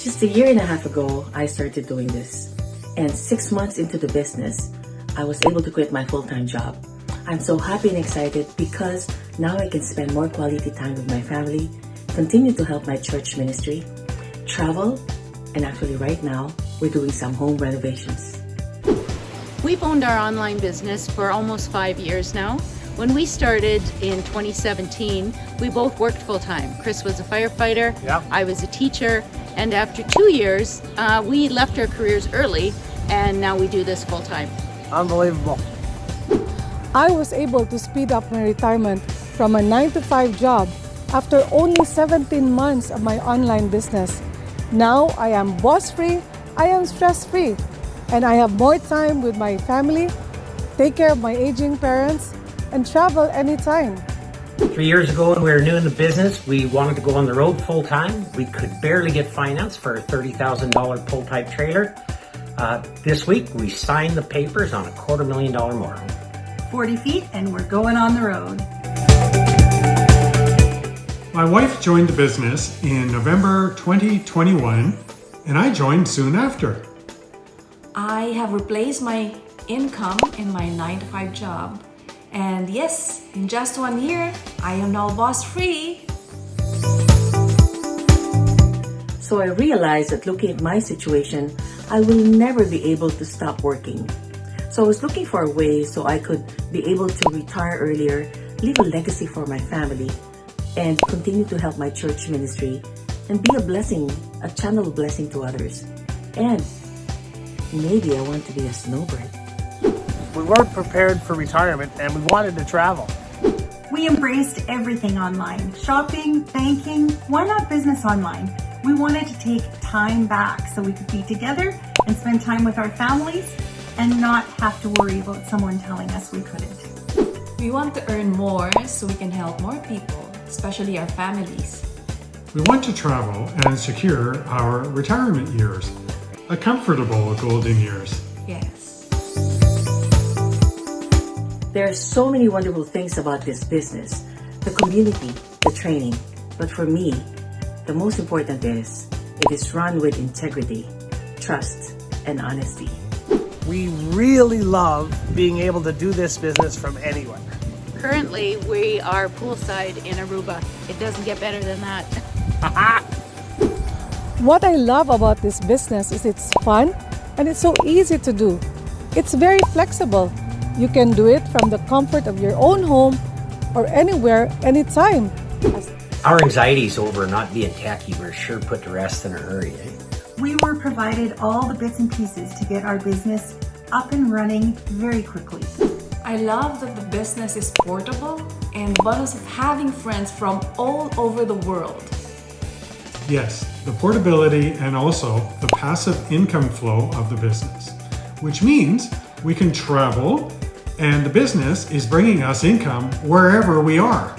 Just a year and a half ago, I started doing this. And 6 months into the business, I was able to quit my full-time job. I'm so happy and excited because now I can spend more quality time with my family, continue to help my church ministry, travel, and actually right now, we're doing some home renovations. We've owned our online business for almost 5 years now. When we started in 2017, we both worked full-time. Chris was a firefighter, I was a teacher, and after 2 years, we left our careers early, and now we do this full-time. Unbelievable. I was able to speed up my retirement from a 9-to-5 job after only 17 months of my online business. Now I am boss-free, I am stress-free, and I have more time with my family, take care of my aging parents, and travel anytime. 3 years ago when we were new in the business, we wanted to go on the road full time. We could barely get finance for a $30,000 pull-type trailer. This week we signed the papers on a $250,000 more. 40 feet and we're going on the road. My wife joined the business in November 2021 and I joined soon after. I have replaced my income in my 9-to-5 job. And yes, in just 1 year, I am now boss-free. So I realized that looking at my situation, I will never be able to stop working. So I was looking for a way so I could be able to retire earlier, leave a legacy for my family, and continue to help my church ministry and be a blessing, a channel of blessing to others. And maybe I want to be a snowbird. We weren't prepared for retirement and we wanted to travel. We embraced everything online. Shopping, banking, why not business online? We wanted to take time back so we could be together and spend time with our families and not have to worry about someone telling us we couldn't. We want to earn more so we can help more people, especially our families. We want to travel and secure our retirement years, a comfortable golden years. Yes. There are so many wonderful things about this business, the community, the training. But for me, the most important is it is run with integrity, trust, and honesty. We really love being able to do this business from anywhere. Currently, we are poolside in Aruba. It doesn't get better than that. What I love about this business is it's fun and it's so easy to do. It's very flexible. You can do it from the comfort of your own home or anywhere, anytime. Our anxieties over not being tacky were sure put to rest in a hurry. We were provided all the bits and pieces to get our business up and running very quickly. I love that the business is portable and the bonus of having friends from all over the world. Yes, the portability and also the passive income flow of the business, which means we can travel and the business is bringing us income wherever we are.